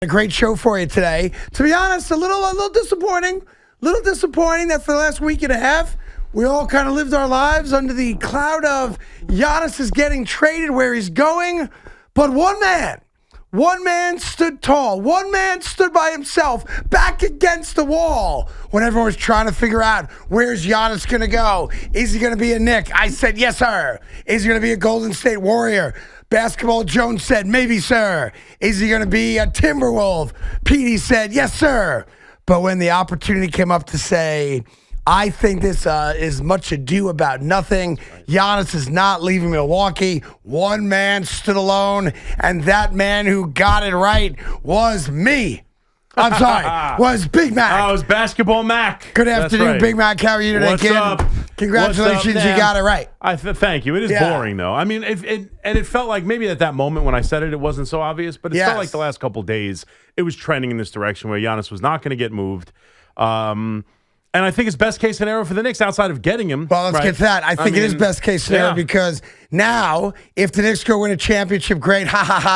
A great show for you today. To be honest, a little disappointing. Little disappointing that for the last week and a half, we all kind of lived our lives under the cloud of Giannis is getting traded, where he's going. But one man stood tall. One man stood by himself, back against the wall, when everyone was trying to figure out, where's Giannis going to go? Is he going to be a Knick? I said, yes, sir. Is he going to be a Golden State Warrior? Basketball Jones said, maybe, sir. Is he going to be a Timberwolf? Petey said, yes, sir. But when the opportunity came up to say, I think this is much ado about nothing. Giannis is not leaving Milwaukee. One man stood alone, and that man who got it right was me. I'm sorry, was Big Mac. Oh, it was Basketball Mac. Good afternoon, right. Big Mac. How are you today, What's kid? Up? Congratulations, you got it right. Thank you. It is boring, though. I mean, it felt like maybe at that moment when I said it, it wasn't so obvious, but it felt like the last couple of days, it was trending in this direction where Giannis was not going to get moved. And I think it's best case scenario for the Knicks outside of getting him. Well, let's get to that. I think it is best case scenario because now, if the Knicks go win a championship, great.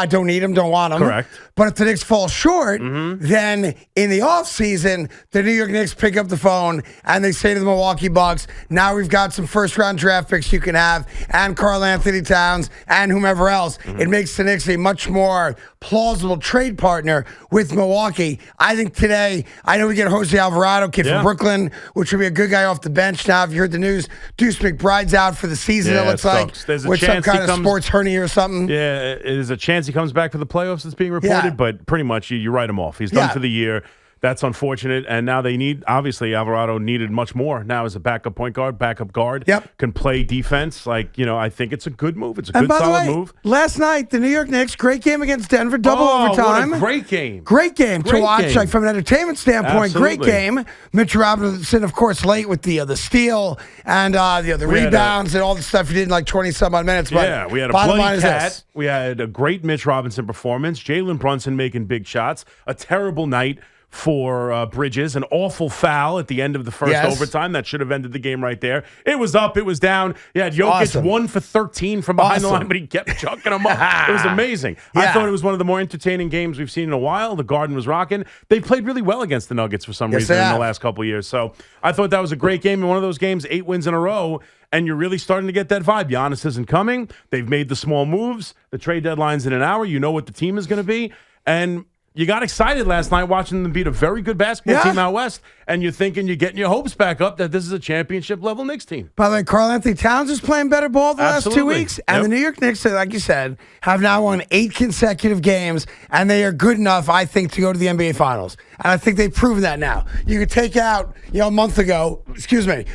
Don't need him, don't want him. Correct. But if the Knicks fall short, then in the offseason, the New York Knicks pick up the phone and they say to the Milwaukee Bucks, now we've got some first-round draft picks you can have, and Karl-Anthony Towns, and whomever else. It makes the Knicks a much more plausible trade partner with Milwaukee. I think today, I know we get Jose Alvarado, kid from Brooklyn, which would be a good guy off the bench. Now, if you heard the news, Deuce McBride's out for the season, it looks like, with some kind of sports hernia or something. Yeah, there's a chance he comes back for the playoffs that's being reported, but pretty much you write him off. He's done for the year. That's unfortunate. And now they need, obviously, Alvarado needed much more now as a backup point guard, backup guard. Can play defense. I think it's a good move. It's a good, solid move. Last night, the New York Knicks, great game against Denver, double overtime. What a great game. Great game to watch, like from an entertainment standpoint. Absolutely. Great game. Mitch Robinson, of course, late with the steal and the rebounds and all the stuff he did in like 20-some-odd minutes. But we had a bloody cat. We had a great Mitch Robinson performance. Jalen Brunson making big shots. A terrible night for Bridges, an awful foul at the end of the first overtime. That should have ended the game right there. It was up, it was down. Yeah, Jokic 1 for 13 from behind the line, but he kept chucking them up. It was amazing. I thought it was one of the more entertaining games we've seen in a while. The Garden was rocking. They played really well against the Nuggets for some reason in the last couple of years. So I thought that was a great game. In one of those games, 8 wins in a row, and you're really starting to get that vibe. Giannis isn't coming. They've made the small moves. The trade deadline's in an hour. You know what the team is going to be. And you got excited last night watching them beat a very good basketball team out west, and you're thinking you're getting your hopes back up that this is a championship-level Knicks team. By the way, Karl-Anthony Towns is playing better ball the last 2 weeks, and the New York Knicks, like you said, have now won 8 consecutive games, and they are good enough, I think, to go to the NBA Finals. And I think they've proven that now. You could take out, a month ago,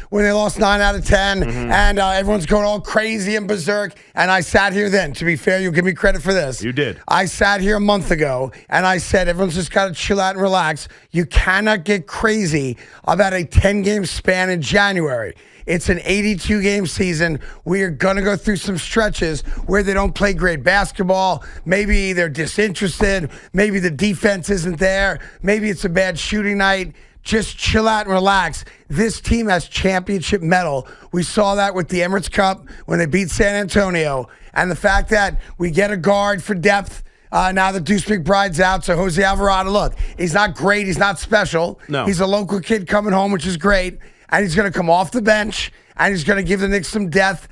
when they lost 9 out of 10, and everyone's going all crazy and berserk, and I sat here then. To be fair, you'll give me credit for this. You did. I sat here a month ago, and I said, everyone's just got to chill out and relax. You cannot get crazy about a 10-game span in January. It's an 82-game season. We are going to go through some stretches where they don't play great basketball. Maybe they're disinterested. Maybe the defense isn't there. Maybe it's a bad shooting night. Just chill out and relax. This team has championship mettle. We saw that with the Emirates Cup when they beat San Antonio. And the fact that we get a guard for depth now that Deuce McBride's out, so Jose Alvarado, look, he's not great. He's not special. No. He's a local kid coming home, which is great. And he's going to come off the bench, and he's going to give the Knicks some depth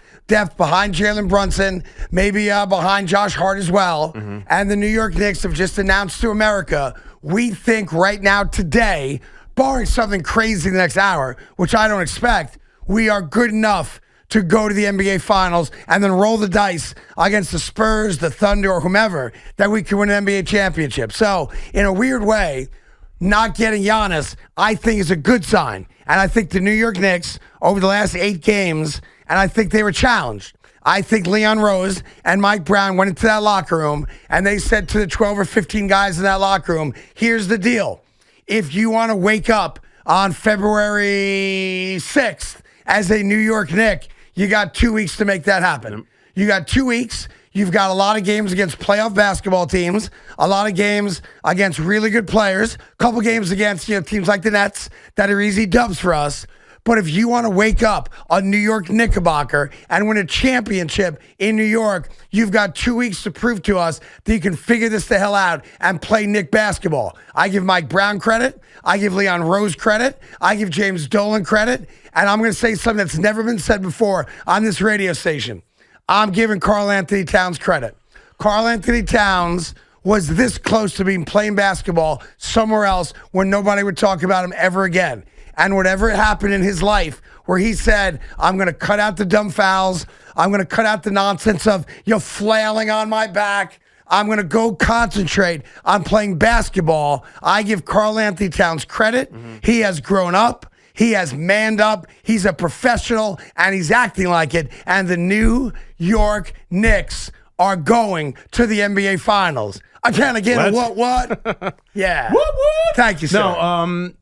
behind Jalen Brunson, maybe behind Josh Hart as well. And the New York Knicks have just announced to America, we think right now today, barring something crazy in the next hour, which I don't expect, we are good enough to go to the NBA Finals and then roll the dice against the Spurs, the Thunder, or whomever, that we can win an NBA championship. So, in a weird way, not getting Giannis, I think, is a good sign. And I think the New York Knicks, over the last 8 games, and I think they were challenged. I think Leon Rose and Mike Brown went into that locker room, and they said to the 12 or 15 guys in that locker room, here's the deal. If you want to wake up on February 6th as a New York Knick, you got 2 weeks to make that happen. You got 2 weeks. You've got a lot of games against playoff basketball teams, a lot of games against really good players, a couple games against teams like the Nets that are easy dubs for us. But if you want to wake up a New York Knickerbocker and win a championship in New York, you've got 2 weeks to prove to us that you can figure this the hell out and play Knick basketball. I give Mike Brown credit. I give Leon Rose credit. I give James Dolan credit. And I'm going to say something that's never been said before on this radio station. I'm giving Karl-Anthony Towns credit. Karl-Anthony Towns was this close to being playing basketball somewhere else when nobody would talk about him ever again. And whatever happened in his life where he said, I'm going to cut out the dumb fouls. I'm going to cut out the nonsense of flailing on my back. I'm going to go concentrate on playing basketball. I give Karl-Anthony Towns credit. Mm-hmm. He has grown up. He has manned up. He's a professional, and he's acting like it. And the New York Knicks are going to the NBA Finals. I can't again. What? Yeah. What? Thank you, sir. No,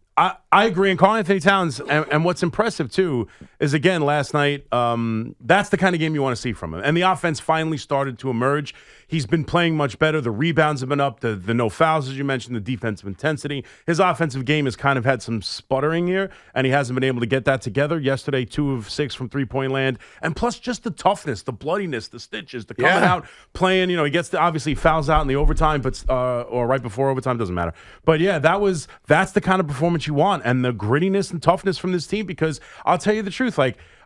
I agree. And Karl-Anthony Towns, and what's impressive, too, is, again, last night, that's the kind of game you want to see from him. And the offense finally started to emerge. He's been playing much better. The rebounds have been up. The no fouls, as you mentioned, the defensive intensity. His offensive game has kind of had some sputtering here, and he hasn't been able to get that together. Yesterday, 2 of 6 from three-point land. And plus just the toughness, the bloodiness, the stitches, the coming out, playing. He gets to, obviously, fouls out in the overtime, but or right before overtime, doesn't matter. But, yeah, that's the kind of performance you want, and the grittiness and toughness from this team, because I'll tell you the truth,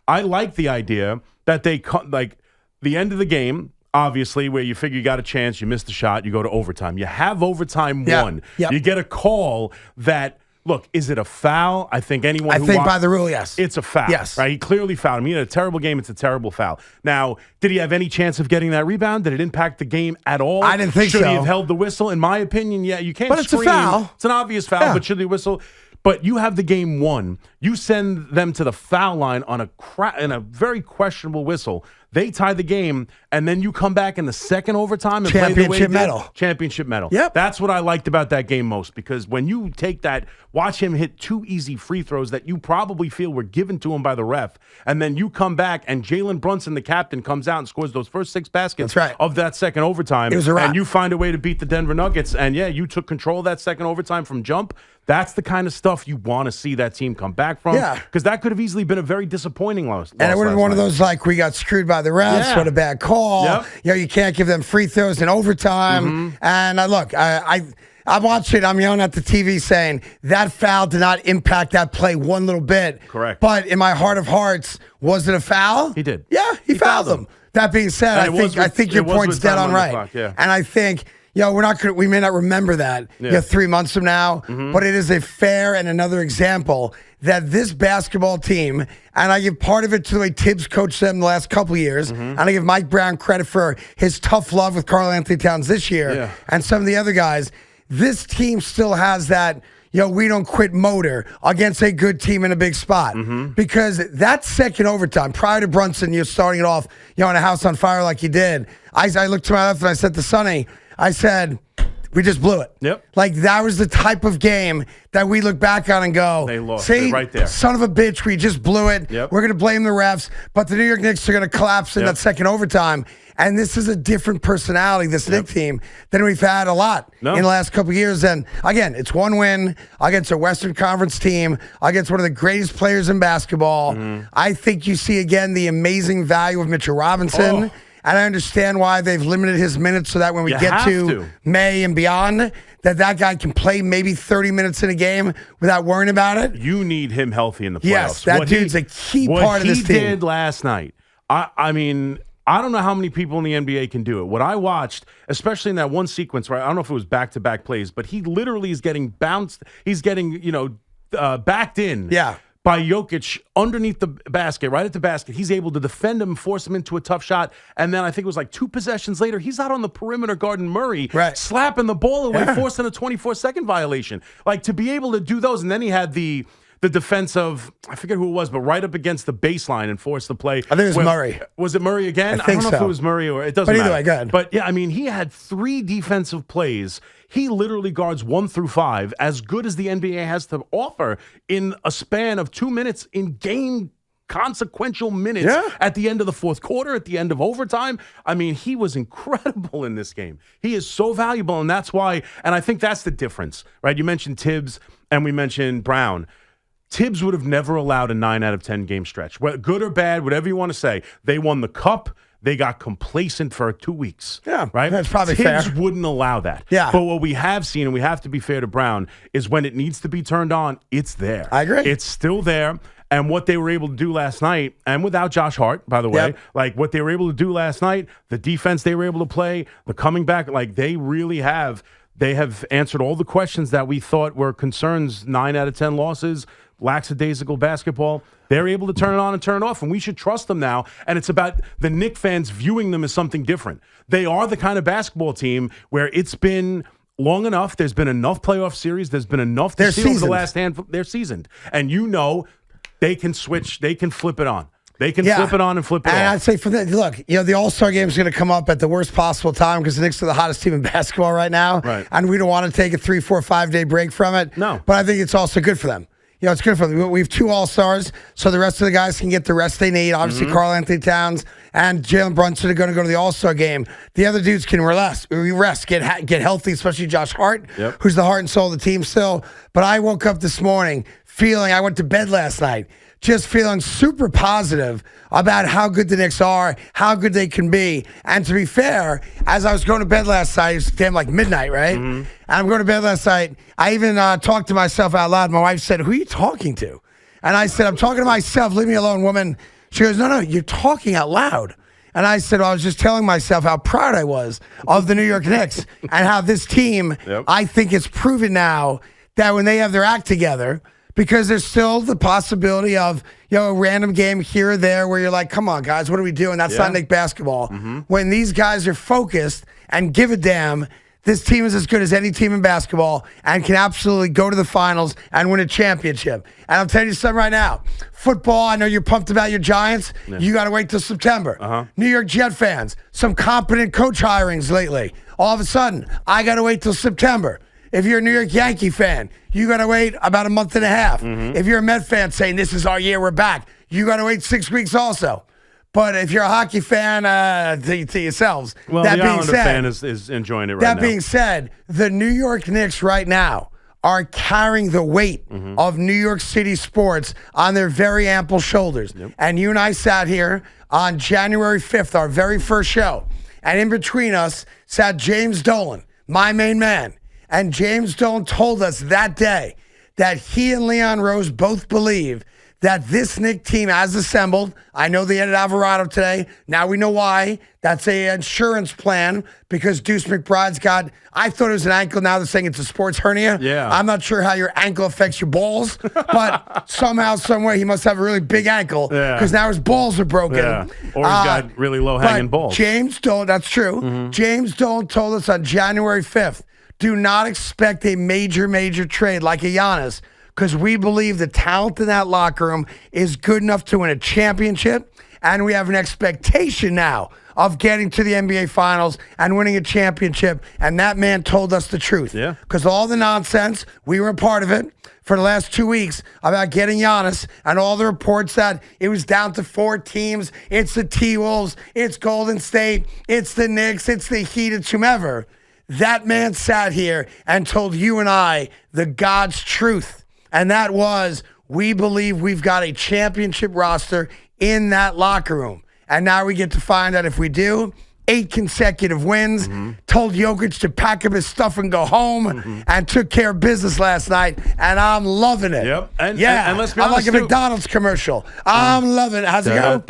I like the idea that they, the end of the game, obviously, where you figure you got a chance, you missed the shot, you go to overtime. You have overtime won. Yep. You get a call that, look, is it a foul? I think anyone who by the rule, yes. It's a foul. Yes. Right? He clearly fouled him. He had a terrible game. It's a terrible foul. Now, did he have any chance of getting that rebound? Did it impact the game at all? I didn't think so. Should he have held the whistle? In my opinion, yeah, you can't But it's a foul. It's an obvious foul, but should he whistle? But you have the game won. You send them to the foul line on in a very questionable whistle. They tie the game, and then you come back in the second overtime and play the way you did. Championship medal. Yep. That's what I liked about that game most, because when you take that, watch him hit 2 easy free throws that you probably feel were given to him by the ref, and then you come back and Jalen Brunson, the captain, comes out and scores those first 6 baskets of that second overtime. It was a wrap. And you find a way to beat the Denver Nuggets, and you took control of that second overtime from jump. That's the kind of stuff you want to see that team come back from. Yeah. Because that could have easily been a very disappointing loss. And it would have been one of those, we got screwed by the refs, what a bad call. Yep. You can't give them free throws in overtime. Mm-hmm. And I watched it. I'm yelling at the TV saying that foul did not impact that play one little bit. Correct. But in my heart of hearts, was it a foul? He did. Yeah, he fouled him. That being said, I think your point's dead on right. And I think we may not remember that 3 months from now, but it is a fair and another example that this basketball team, and I give part of it to the way Tibbs coached them the last couple of years, and I give Mike Brown credit for his tough love with Karl-Anthony Towns this year, and some of the other guys. This team still has that, we don't quit motor against a good team in a big spot. Because that second overtime, prior to Brunson, you're starting it off, in a house on fire like you did. I looked to my left and I said to Sonny, I said, we just blew it. Yep. That was the type of game that we look back on and go, they lost. See, right there. Son of a bitch, we just blew it. Yep. We're going to blame the refs, but the New York Knicks are going to collapse in that second overtime. And this is a different personality, this Knicks team, than we've had a lot in the last couple of years. And again, it's one win against a Western Conference team, against one of the greatest players in basketball. I think you see again the amazing value of Mitchell Robinson. And I understand why they've limited his minutes so that when we get to May and beyond, that guy can play maybe 30 minutes in a game without worrying about it. You need him healthy in the playoffs. Yes, that dude's a key part of this team. What he did last night, I mean, I don't know how many people in the NBA can do it. What I watched, especially in that one sequence where I don't know if it was back-to-back plays, but he literally is getting bounced. He's getting, backed in. Yeah. By Jokic underneath the basket, right at the basket. He's able to defend him, force him into a tough shot. And then I think it was 2 possessions later, he's out on the perimeter guarding Murray, slapping the ball away, forcing a 24-second violation. To be able to do those. And then he had the defense of, I forget who it was, but right up against the baseline and forced the play. I think it was Murray. Was it Murray again? I don't know if it was Murray or it doesn't matter. But either way, go ahead. But yeah, I mean, he had 3 defensive plays. He literally guards 1 through 5, as good as the NBA has to offer in a span of 2 minutes in game consequential minutes at the end of the fourth quarter, at the end of overtime. I mean, he was incredible in this game. He is so valuable, and that's why, and I think that's the difference, right? You mentioned Tibbs and we mentioned Brown. Tibbs would have never allowed a 9 out of 10 game stretch. Good or bad, whatever you want to say. They won the cup. They got complacent for 2 weeks. Yeah, right. That's probably Tibbs fair. wouldn't allow that. Yeah. But what we have seen, and we have to be fair to Brown, is when it needs to be turned on, it's there. I agree. It's still there. And what they were able to do last night, and without Josh Hart, by the way, like what they were able to do last night, the defense they were able to play, the coming back, like they really have. They have answered all the questions that we thought were concerns. 9 out of 10 losses, lackadaisical basketball. They're able to turn it on and turn it off, and we should trust them now. And it's about the Knicks fans viewing them as something different. They are the kind of basketball team where it's been long enough. There's been enough playoff series. There's been enough to see over the last handful. They're seasoned. And you know they can switch. They can flip it on. They can flip it on and flip it off. And I'd say for that, look, the All-Star game is going to come up at the worst possible time because the Knicks are the hottest team in basketball right now. Right. And we don't want to take a 3, 4, 5 day break from it. No. But I think it's also good for them. It's good for them. We have 2 All-Stars, so the rest of the guys can get the rest they need. Obviously, Karl-Anthony Towns and Jalen Brunson are going to go to the All-Star game. The other dudes can rest, get healthy, especially Josh Hart, who's the heart and soul of the team still. But I woke up this morning feeling, I went to bed last night, just feeling super positive about how good the Knicks are, how good they can be. And to be fair, as I was going to bed last night, it was damn like midnight, right? And I'm going to bed last night. I even talked to myself out loud. My wife said, "Who are you talking to?" And I said, "I'm talking to myself. Leave me alone, woman." She goes, No, you're talking out loud. And I said, I was just telling myself how proud I was of the New York Knicks and how this team, I think it's proven now that when they have their act together, because there's still the possibility of, a random game here or there where you're like, come on, guys, what are we doing? That's not Knick basketball. When these guys are focused and give a damn, this team is as good as any team in basketball and can absolutely go to the finals and win a championship. And I'll tell you something right now. Football, I know you're pumped about your Giants. You got to wait till September. New York Jet fans, some competent coach hirings lately. All of a sudden, I got to wait till September. If you're a New York Yankee fan, you got to wait about a month and a half. If you're a Met fan saying this is our year, we're back, you got to wait 6 weeks also. But if you're a hockey fan, to yourselves. Well, that the being Islander said, fan is enjoying it right now. That being said, the New York Knicks right now are carrying the weight of New York City sports on their very ample shoulders. And you and I sat here on January 5th, our very first show. And in between us sat James Dolan, my main man. And James Dolan told us that day that he and Leon Rose both believe that this Knicks team has assembled. I know they added Alvarado today. Now we know why. That's an insurance plan because Deuce McBride's got, I thought it was an ankle. Now they're saying it's a sports hernia. Yeah. I'm not sure how your ankle affects your balls, but somehow, some way, he must have a really big ankle because now his balls are broken. Yeah. Or he's got really low-hanging balls. James Dolan, that's true. James Dolan told us on January 5th, do not expect a major trade like a Giannis because we believe the talent in that locker room is good enough to win a championship, and we have an expectation now of getting to the NBA Finals and winning a championship, and that man told us the truth. Yeah. Because all the nonsense, we were a part of it for the last 2 weeks about getting Giannis and all the reports that it was down to 4 teams. It's the T-Wolves, it's Golden State, it's the Knicks, it's the Heat, it's whomever. That man sat here and told you and I the God's truth. And that was, we believe we've got a championship roster in that locker room. And now we get to find out if we do. 8 consecutive wins, told Jokic to pack up his stuff and go home, and took care of business last night, and I'm loving it. Yep. And let's be I'm honest, like a McDonald's commercial. I'm loving it. How's it go?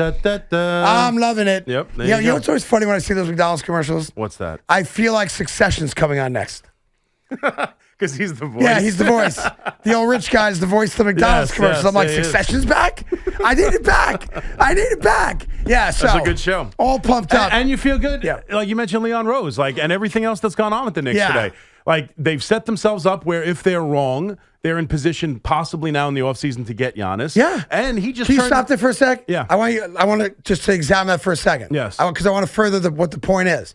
I'm loving it. Yep. You know what's always funny when I see those McDonald's commercials? What's that? I feel like Succession's coming on next. Because he's the voice. Yeah, he's the voice. The old rich guy's the voice of the McDonald's commercials. I'm like, Succession's back? I need it back. Yeah, so. That's a good show. All pumped up. And you feel good? Yeah. Like you mentioned Leon Rose, and everything else that's gone on at the Knicks today. Like, they've set themselves up where if they're wrong, they're in position possibly now in the offseason to get Giannis. Yeah. And he just Can you stop there for a sec? Yeah. I want to just to examine that for a second. Yes. Because I want to further what the point is.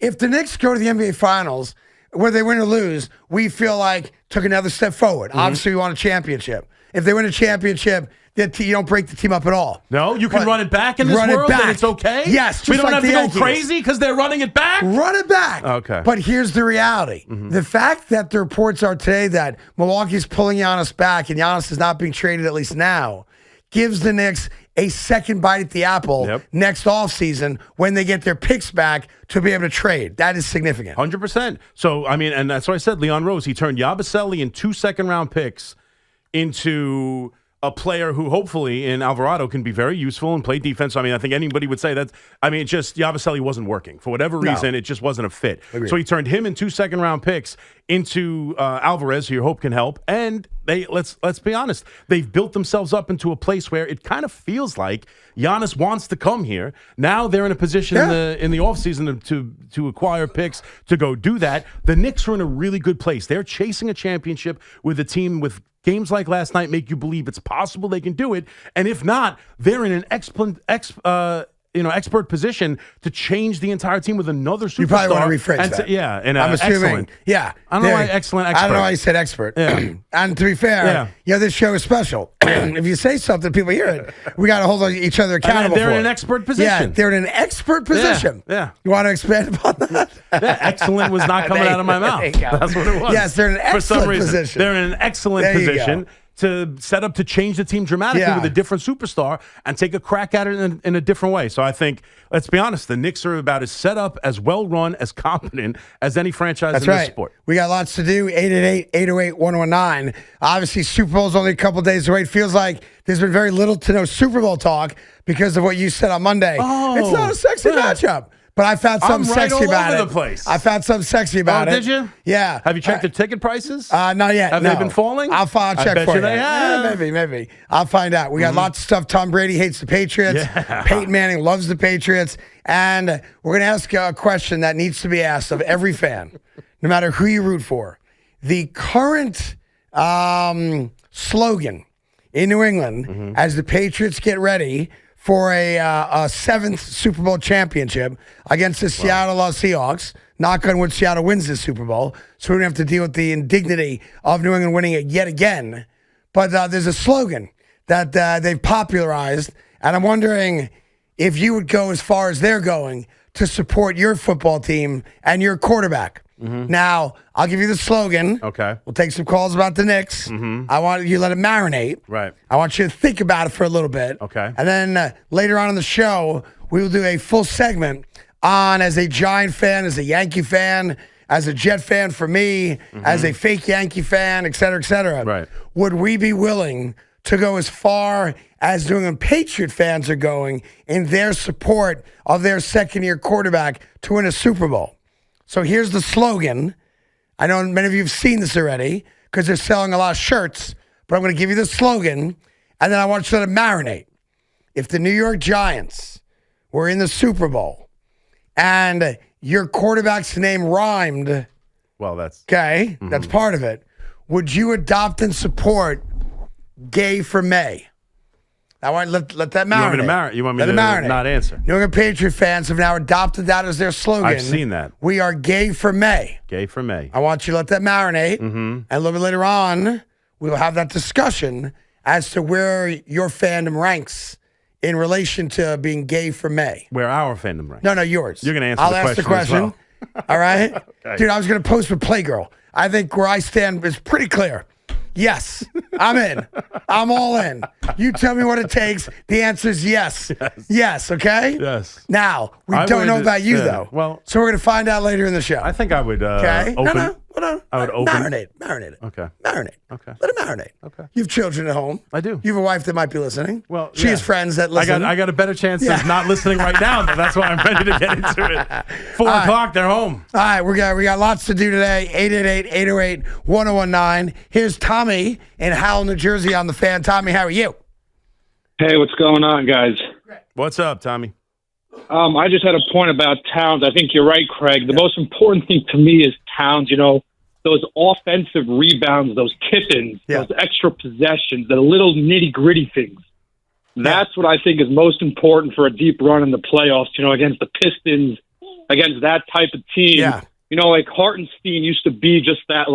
If the Knicks go to the NBA Finals, whether they win or lose, we feel like took another step forward. Obviously, we want a championship. If they win a championship, you don't break the team up at all. No, you can run it back in this world, and it's okay? Yes, just we don't like have the to Yankees. go crazy because they're running it back? Run it back. Okay. But here's the reality. The fact that the reports are today that Milwaukee's pulling Giannis back and Giannis is not being traded, at least now, gives the Knicks a second bite at the apple next offseason when they get their picks back to be able to trade. That is significant. 100%. So, I mean, and that's why I said Leon Rose. He turned Yabusele and 2 second-round picks into a player who hopefully in Alvarado can be very useful and play defense. I mean, I think anybody would say that. I mean, just Yabusele wasn't working. For whatever reason, it just wasn't a fit. Agreed. So he turned him and 2 second-round picks into Alvarez, who you hope can help. And let's be honest, they've built themselves up into a place where it kind of feels like Giannis wants to come here. Now they're in a position in the offseason to acquire picks to go do that. The Knicks are in a really good place. They're chasing a championship with a team with games like last night make you believe it's possible they can do it. And if not, they're in an expert position to change the entire team with another superstar. You probably want to rephrase that. I'm assuming. Excellent. Yeah. I don't know why excellent expert. I don't know why you said expert. Yeah. And to be fair, this show is special. If you say something, people hear it. We got to hold each other accountable they're for in an it. expert position. Yeah, they're in an expert position. Yeah. You want to expand upon that? Excellent was not coming out of my mouth. That's what it was. Yes, they're in an excellent For some reason, position. they're in an excellent position to set up to change the team dramatically with a different superstar and take a crack at it in a different way. So I think, let's be honest, the Knicks are about as set up, as well-run, as competent as any franchise in this sport. We got lots to do. 888-808-1019. Obviously, Super Bowl's only a couple days away. It feels like there's been very little to no Super Bowl talk because of what you said on Monday. It's not a sexy matchup. But I found something sexy about it. All over the place. I found something sexy about it. Did you? Yeah. Have you checked the ticket prices? Not yet. Have they been falling? I'll check bet for you. They have. Yeah, maybe. I'll find out. We got lots of stuff. Tom Brady hates the Patriots. Yeah. Peyton Manning loves the Patriots. And we're going to ask a question that needs to be asked of every fan, no matter who you root for. The current slogan in New England as the Patriots get ready for a seventh Super Bowl championship against the Seattle Seahawks. Knock on wood, Seattle wins this Super Bowl, so we don't have to deal with the indignity of New England winning it yet again. But there's a slogan that they've popularized, and I'm wondering if you would go as far as they're going to support your football team and your quarterback. Now, I'll give you the slogan. Okay. We'll take some calls about the Knicks. I want you to let it marinate. Right. I want you to think about it for a little bit. Okay. And then later on in the show, we will do a full segment on, as a Giant fan, as a Yankee fan, as a Jet fan for me, as a fake Yankee fan, et cetera, et cetera. Right. Would we be willing to go as far as New England Patriot fans are going in their support of their second-year quarterback to win a Super Bowl? So here's the slogan. I know many of you have seen this already because they're selling a lot of shirts, but I'm going to give you the slogan, and then I want you to marinate. If the New York Giants were in the Super Bowl and your quarterback's name rhymed, well, that's that's part of it, would you adopt and support Gay for May? I want let that marinate. You want me to not answer? New England Patriot fans have now adopted that as their slogan. I've seen that. We are gay for May. Gay for May. I want you to let that marinate. And a little bit later on, we will have that discussion as to where your fandom ranks in relation to being gay for May. Where our fandom ranks? No, yours. You're going to answer I'll the ask the question. as well. All right? Okay. Dude, I was going to post with Playgirl. I think where I stand is pretty clear. Yes, I'm in. I'm all in. You tell me what it takes. The answer is yes. Yes, okay? Yes. Now, we don't know about you, though. Well, so we're going to find out later in the show. I think I would okay? open. Hold on. I would open. Marinate it. Okay. Marinate. Okay. Let it marinate. Okay. You have children at home. I do. You have a wife that might be listening. Well, she has friends that listen. I got a better chance of not listening right now. That's why I'm ready to get into it. 4 o'clock, they're home. All right, we got lots to do today. 888-808-1019. Here's Tommy in Howell, New Jersey on the Fan. Tommy, how are you? Hey, what's going on, guys? What's up, Tommy? I just had a point about Towns. I think you're right, Craig. The most important thing to me is Towns, those offensive rebounds, those tip-ins, those extra possessions, the little nitty-gritty things. That's what I think is most important for a deep run in the playoffs, against the Pistons, against that type of team. Yeah. Like Hartenstein used to be just that,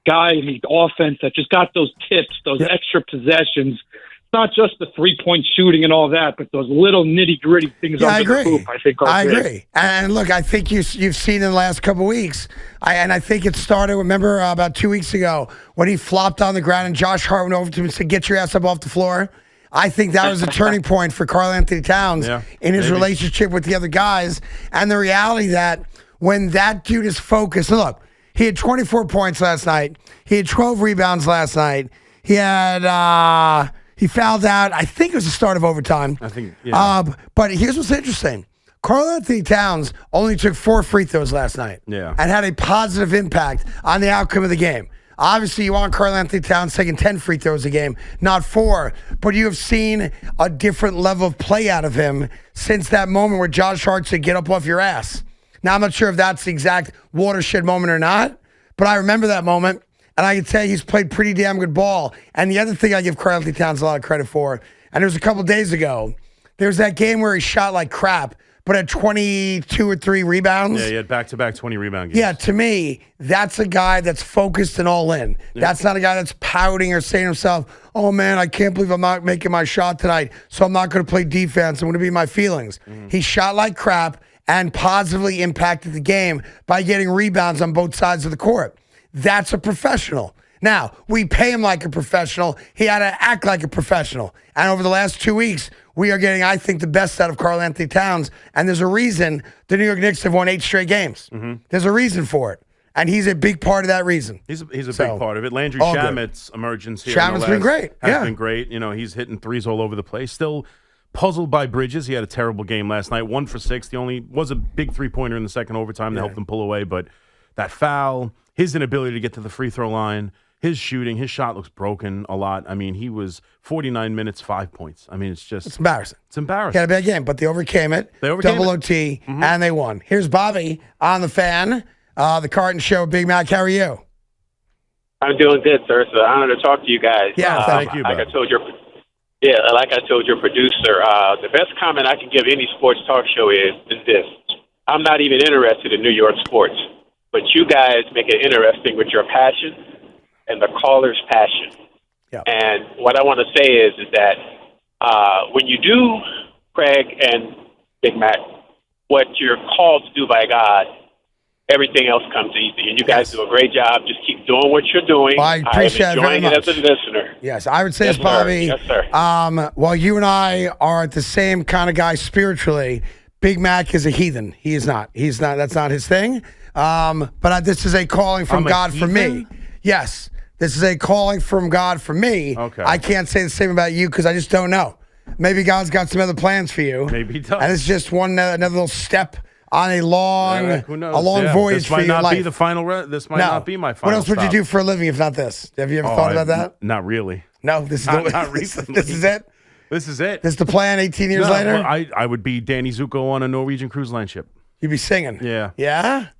guy in the offense that just got those tips, those extra possessions. It's not just the 3-point shooting and all that, but those little nitty-gritty things under the hoop, I think, are big. Agree. And look, I think you've seen in the last couple of weeks, I think it started, remember, about 2 weeks ago when he flopped on the ground and Josh Hart went over to him and said, get your ass up off the floor. I think that was a turning point for Karl-Anthony Towns in his relationship with the other guys. And the reality that when that dude is focused, look, he had 24 points last night. He had 12 rebounds last night. He had, he fouled out. I think it was the start of overtime. I think, yeah. But here's what's interesting. Karl-Anthony Towns only took 4 free throws last night. Yeah. And had a positive impact on the outcome of the game. Obviously, you want Karl-Anthony Towns taking 10 free throws a game, not 4. But you have seen a different level of play out of him since that moment where Josh Hart said, get up off your ass. Now, I'm not sure if that's the exact watershed moment or not, but I remember that moment, and I can tell you he's played pretty damn good ball. And the other thing I give Karl-Anthony Towns a lot of credit for, and it was a couple days ago, there was that game where he shot like crap, but had 22 or 3 rebounds. Yeah, he had back-to-back 20 rebound games. Yeah, to me, that's a guy that's focused and all in. Yeah. That's not a guy that's pouting or saying to himself, oh, man, I can't believe I'm not making my shot tonight, so I'm not going to play defense. I'm going to be my feelings. He shot like crap and positively impacted the game by getting rebounds on both sides of the court. That's a professional. Now, we pay him like a professional. He had to act like a professional. And over the last 2 weeks, we are getting, I think, the best out of Karl-Anthony Towns. And there's a reason the New York Knicks have won 8 straight games. There's a reason for it. And he's a big part of that reason. He's a big part of it. Landry Shamet's emergence here Shamet's been great. Has been great. You know, he's hitting threes all over the place. Still puzzled by Bridges. He had a terrible game last night. 1 for 6. He only was a big 3-pointer in the second overtime to help them pull away. But that foul, his inability to get to the free throw line, his shooting, his shot looks broken a lot. I mean, he was 49 minutes, 5 points. I mean, it's embarrassing. It's embarrassing. He had a bad game, but they overcame it. Double OT, and they won. Here's Bobby on the fan, the Carton Show. Big Mac, how are you? I'm doing good, sir. It's an honor to talk to you guys. Yeah, thank you. Like I told your producer, the best comment I can give any sports talk show is this. I'm not even interested in New York sports, but you guys make it interesting with your passion and the caller's passion. Yep. And what I want to say is that when you do, Craig and Big Mac, what you're called to do by God, everything else comes easy. And you guys do a great job. Just keep doing what you're doing. Well, I appreciate it very much. As a listener. Yes, I would say this, Bobby. Yes, sir. While you and I are the same kind of guy spiritually, Big Mac is a heathen. He is not. He's not. That's not his thing. But this is a calling from God for me. Yes. This is a calling from God for me. Okay. I can't say the same about you because I just don't know. Maybe God's got some other plans for you. Maybe he does. And it's just another little step on a long, voyage for your life. This might not be my final. What else would you do for a living if not this? Have you ever thought about that? Not really. No, this is not recently. This is it. This is it. This is the plan. 18 years later. Well, I would be Danny Zuko on a Norwegian cruise line ship. You'd be singing. Yeah. Yeah.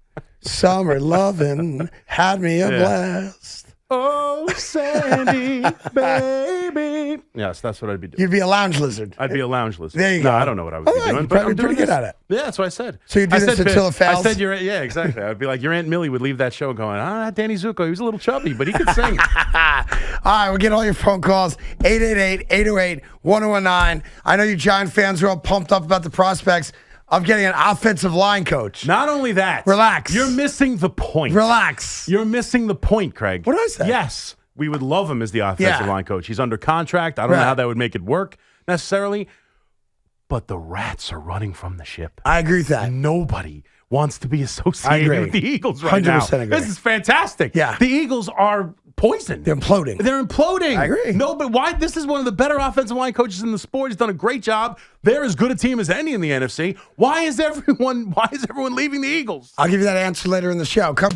Summer lovin' had me a blast. Oh, Sandy, baby. Yes, that's what I'd be doing. You'd be a lounge lizard. I'd be a lounge lizard. There you go. No, I don't know what I would be doing. But I'm pretty good at it. Yeah, that's what I said. So you do this until it fails? I said, yeah, exactly. I'd be like, your Aunt Millie would leave that show going, Danny Zuko, he was a little chubby, but he could sing. All right, we'll get all your phone calls. 888-808-1019. I know you Giant fans are all pumped up about the prospects of getting an offensive line coach. Not only that. Relax. You're missing the point. Relax. You're missing the point, Craig. What did I say? Yes. We would love him as the offensive line coach. He's under contract. I don't know how that would make it work necessarily. But the Rats are running from the ship. I agree with that. Nobody wants to be associated with the Eagles right now. 100% agree. This is fantastic. Yeah. The Eagles are poisoned. They're imploding. I agree. No, but why? This is one of the better offensive line coaches in the sport. He's done a great job. They're as good a team as any in the NFC. Why is everyone leaving the Eagles? I'll give you that answer later in the show. Come.